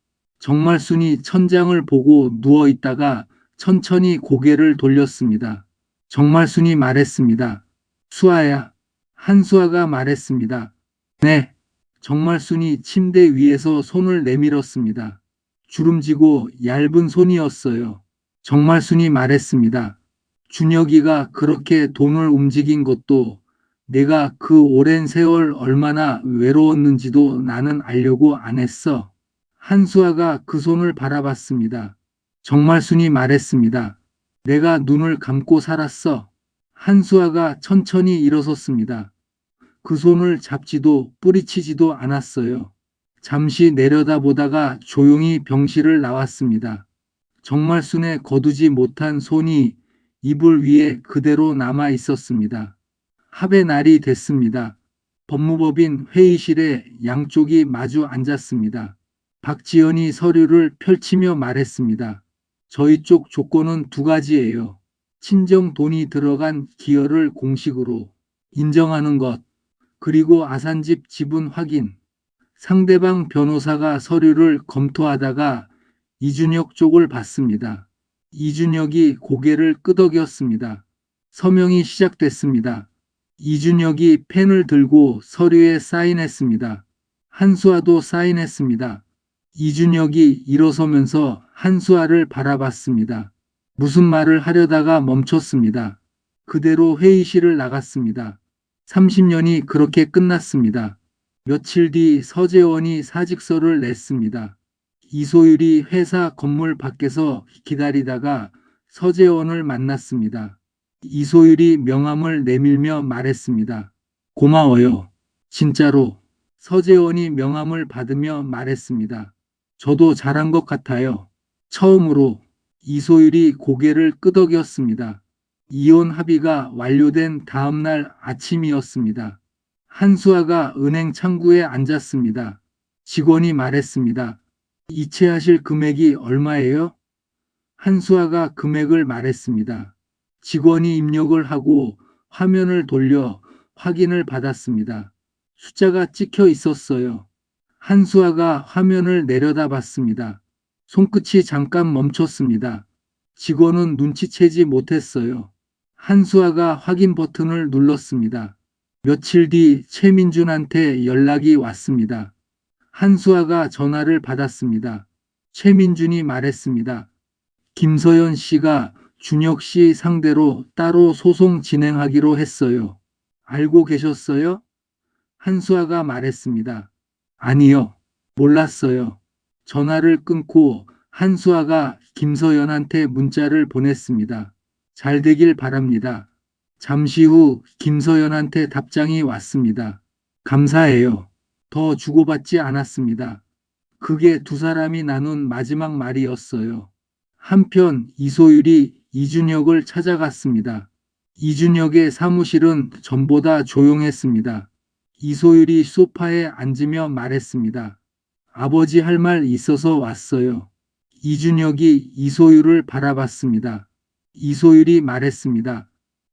정말순이 천장을 보고 누워 있다가 천천히 고개를 돌렸습니다. 정말순이 말했습니다. 수아야. 한수아가 말했습니다. 네. 정말순이 침대 위에서 손을 내밀었습니다. 주름지고 얇은 손이었어요. 정말순이 말했습니다. 준혁이가 그렇게 돈을 움직인 것도 내가 그 오랜 세월 얼마나 외로웠는지도 나는 알려고 안 했어. 한수아가 그 손을 바라봤습니다. 정말순이 말했습니다. 내가 눈을 감고 살았어. 한수아가 천천히 일어섰습니다. 그 손을 잡지도 뿌리치지도 않았어요. 잠시 내려다보다가 조용히 병실을 나왔습니다. 정말순의 거두지 못한 손이 이불 위에 그대로 남아 있었습니다. 합의 날이 됐습니다. 법무법인 회의실에 양쪽이 마주 앉았습니다. 박지연이 서류를 펼치며 말했습니다. 저희 쪽 조건은 두 가지예요. 친정 돈이 들어간 기여를 공식으로 인정하는 것, 그리고 아산집 지분 확인. 상대방 변호사가 서류를 검토하다가 이준혁 쪽을 봤습니다. 이준혁이 고개를 끄덕였습니다. 서명이 시작됐습니다. 이준혁이 펜을 들고 서류에 사인했습니다. 한수아도 사인했습니다. 이준혁이 일어서면서 한수아를 바라봤습니다. 무슨 말을 하려다가 멈췄습니다. 그대로 회의실을 나갔습니다. 30년이 그렇게 끝났습니다. 며칠 뒤 서재원이 사직서를 냈습니다. 이소율이 회사 건물 밖에서 기다리다가 서재원을 만났습니다. 이소율이 명함을 내밀며 말했습니다. 고마워요. 진짜로. 서재원이 명함을 받으며 말했습니다. 저도 잘한 것 같아요. 처음으로. 이소율이 고개를 끄덕였습니다. 이혼 합의가 완료된 다음날 아침이었습니다. 한수아가 은행 창구에 앉았습니다. 직원이 말했습니다. 이체하실 금액이 얼마예요? 한수아가 금액을 말했습니다. 직원이 입력을 하고 화면을 돌려 확인을 받았습니다. 숫자가 찍혀 있었어요. 한수아가 화면을 내려다봤습니다. 손끝이 잠깐 멈췄습니다. 직원은 눈치채지 못했어요. 한수아가 확인 버튼을 눌렀습니다. 며칠 뒤 최민준한테 연락이 왔습니다. 한수아가 전화를 받았습니다. 최민준이 말했습니다. 김서연 씨가 준혁 씨 상대로 따로 소송 진행하기로 했어요. 알고 계셨어요? 한수아가 말했습니다. 아니요. 몰랐어요. 전화를 끊고 한수아가 김서연한테 문자를 보냈습니다. 잘 되길 바랍니다. 잠시 후 김서연한테 답장이 왔습니다. 감사해요. 더 주고받지 않았습니다. 그게 두 사람이 나눈 마지막 말이었어요. 한편 이소율이 이준혁을 찾아갔습니다. 이준혁의 사무실은 전보다 조용했습니다. 이소율이 소파에 앉으며 말했습니다. 아버지 할 말 있어서 왔어요. 이준혁이 이소율을 바라봤습니다. 이소율이 말했습니다.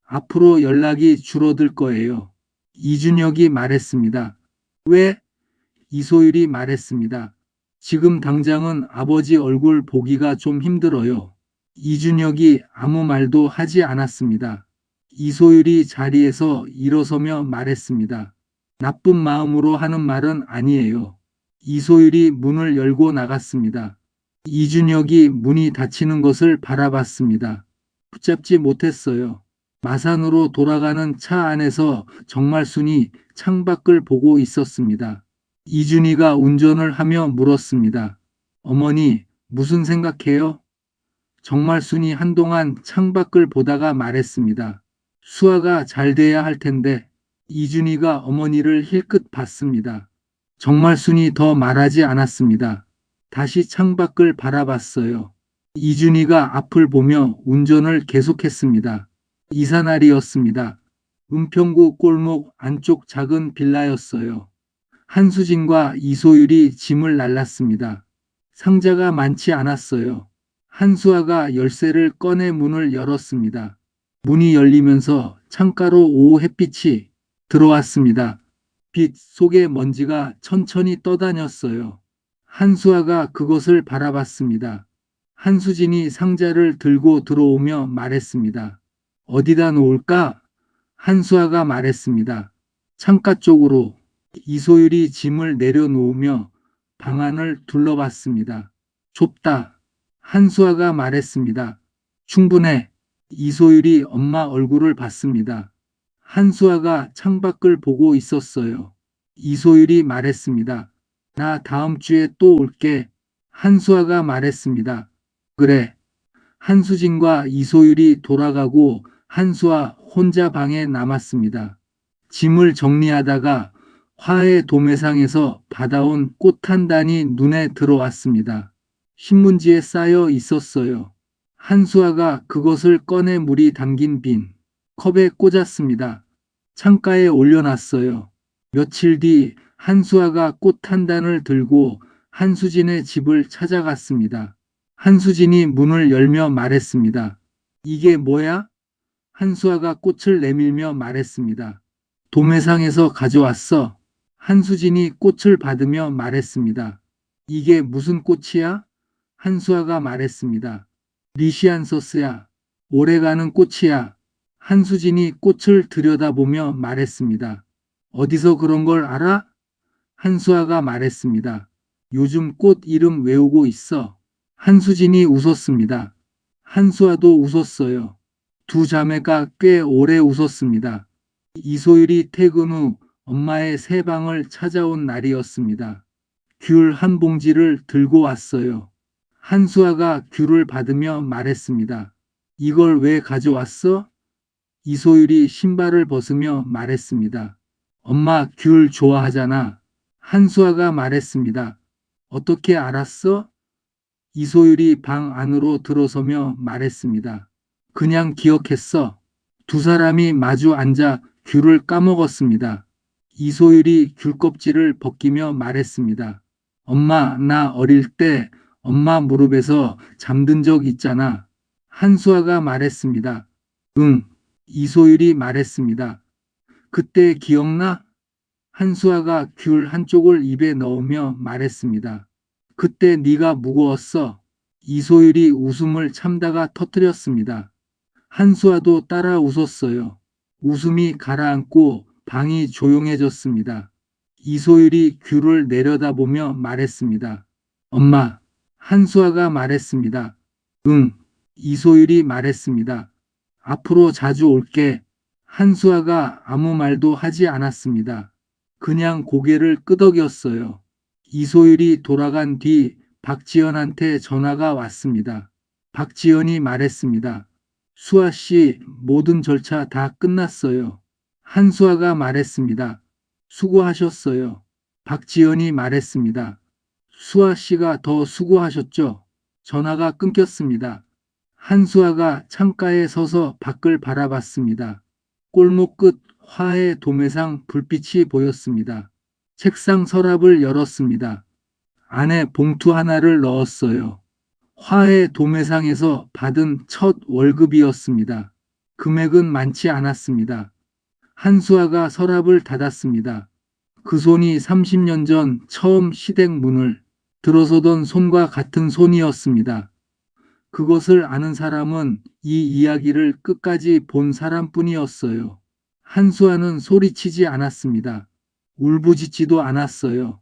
앞으로 연락이 줄어들 거예요. 이준혁이 말했습니다. 왜? 이소율이 말했습니다. 지금 당장은 아버지 얼굴 보기가 좀 힘들어요. 이준혁이 아무 말도 하지 않았습니다. 이소율이 자리에서 일어서며 말했습니다. 나쁜 마음으로 하는 말은 아니에요. 이소율이 문을 열고 나갔습니다. 이준혁이 문이 닫히는 것을 바라봤습니다. 붙잡지 못했어요. 마산으로 돌아가는 차 안에서 정말순이 창밖을 보고 있었습니다. 이준희가 운전을 하며 물었습니다. 어머니, 무슨 생각해요? 정말순이 한동안 창밖을 보다가 말했습니다. 수아가 잘 돼야 할 텐데. 이준희가 어머니를 힐끗 봤습니다. 정말순이 더 말하지 않았습니다. 다시 창밖을 바라봤어요. 이준희가 앞을 보며 운전을 계속했습니다. 이사날이었습니다. 은평구 골목 안쪽 작은 빌라였어요. 한수진과 이소율이 짐을 날랐습니다. 상자가 많지 않았어요. 한수아가 열쇠를 꺼내 문을 열었습니다. 문이 열리면서 창가로 오후 햇빛이 들어왔습니다. 빛 속에 먼지가 천천히 떠다녔어요. 한수아가 그것을 바라봤습니다. 한수진이 상자를 들고 들어오며 말했습니다. 어디다 놓을까? 한수아가 말했습니다. 창가 쪽으로. 이소율이 짐을 내려놓으며 방 안을 둘러봤습니다. 좁다. 한수아가 말했습니다. 충분해. 이소율이 엄마 얼굴을 봤습니다. 한수아가 창밖을 보고 있었어요. 이소율이 말했습니다. 나 다음 주에 또 올게. 한수아가 말했습니다. 그래. 한수진과 이소율이 돌아가고 한수아 혼자 방에 남았습니다. 짐을 정리하다가 화해 도매상에서 받아온 꽃 한 단이 눈에 들어왔습니다. 신문지에 쌓여 있었어요. 한수아가 그것을 꺼내 물이 담긴 빈 컵에 꽂았습니다. 창가에 올려놨어요. 며칠 뒤 한수아가 꽃 한 단을 들고 한수진의 집을 찾아갔습니다. 한수진이 문을 열며 말했습니다. 이게 뭐야? 한수아가 꽃을 내밀며 말했습니다. 도매상에서 가져왔어. 한수진이 꽃을 받으며 말했습니다. 이게 무슨 꽃이야? 한수아가 말했습니다. 리시안서스야. 오래가는 꽃이야. 한수진이 꽃을 들여다보며 말했습니다. 어디서 그런 걸 알아? 한수아가 말했습니다. 요즘 꽃 이름 외우고 있어. 한수진이 웃었습니다. 한수아도 웃었어요. 두 자매가 꽤 오래 웃었습니다. 이소율이 퇴근 후 엄마의 새 방을 찾아온 날이었습니다. 귤 한 봉지를 들고 왔어요. 한수아가 귤을 받으며 말했습니다. 이걸 왜 가져왔어? 이소율이 신발을 벗으며 말했습니다. 엄마 귤 좋아하잖아. 한수아가 말했습니다. 어떻게 알았어? 이소율이 방 안으로 들어서며 말했습니다. 그냥 기억했어. 두 사람이 마주 앉아 귤을 까먹었습니다. 이소율이 귤 껍질을 벗기며 말했습니다. 엄마, 나 어릴 때 엄마 무릎에서 잠든 적 있잖아. 한수아가 말했습니다. 응. 이소율이 말했습니다. 그때 기억나? 한수아가 귤 한쪽을 입에 넣으며 말했습니다. 그때 네가 무거웠어. 이소율이 웃음을 참다가 터뜨렸습니다. 한수아도 따라 웃었어요. 웃음이 가라앉고 방이 조용해졌습니다. 이소율이 귤을 내려다보며 말했습니다. 엄마, 한수아가 말했습니다. 응, 이소율이 말했습니다. 앞으로 자주 올게. 한수아가 아무 말도 하지 않았습니다. 그냥 고개를 끄덕였어요. 이소율이 돌아간 뒤 박지연한테 전화가 왔습니다. 박지연이 말했습니다. 수아 씨, 모든 절차 다 끝났어요. 한수아가 말했습니다. 수고하셨어요. 박지연이 말했습니다. 수아 씨가 더 수고하셨죠? 전화가 끊겼습니다. 한수아가 창가에 서서 밖을 바라봤습니다. 골목 끝 화해 도매상 불빛이 보였습니다. 책상 서랍을 열었습니다. 안에 봉투 하나를 넣었어요. 화해 도매상에서 받은 첫 월급이었습니다. 금액은 많지 않았습니다. 한수아가 서랍을 닫았습니다. 그 손이 30년 전 처음 시댁 문을 들어서던 손과 같은 손이었습니다. 그것을 아는 사람은 이 이야기를 끝까지 본 사람뿐이었어요. 한수아는 소리치지 않았습니다. 울부짖지도 않았어요.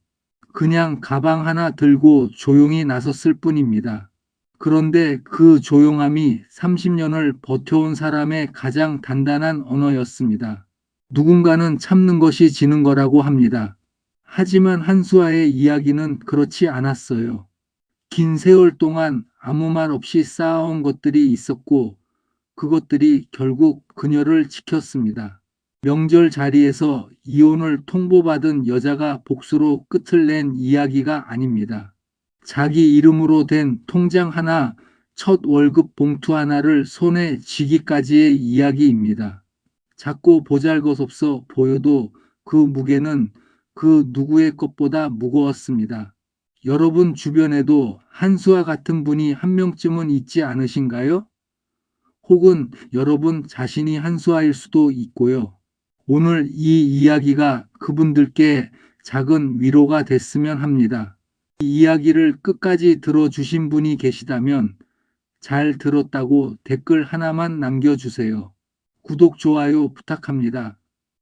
그냥 가방 하나 들고 조용히 나섰을 뿐입니다. 그런데 그 조용함이 30년을 버텨온 사람의 가장 단단한 언어였습니다. 누군가는 참는 것이 지는 거라고 합니다. 하지만 한수아의 이야기는 그렇지 않았어요. 긴 세월 동안 아무 말 없이 쌓아온 것들이 있었고 그것들이 결국 그녀를 지켰습니다. 명절 자리에서 이혼을 통보받은 여자가 복수로 끝을 낸 이야기가 아닙니다. 자기 이름으로 된 통장 하나, 첫 월급 봉투 하나를 손에 쥐기까지의 이야기입니다. 작고 보잘것없어 보여도 그 무게는 그 누구의 것보다 무거웠습니다. 여러분 주변에도 한수와 같은 분이 한 명쯤은 있지 않으신가요? 혹은 여러분 자신이 한수아일 수도 있고요. 오늘 이 이야기가 그분들께 작은 위로가 됐으면 합니다. 이 이야기를 끝까지 들어주신 분이 계시다면 잘 들었다고 댓글 하나만 남겨주세요. 구독, 좋아요 부탁합니다.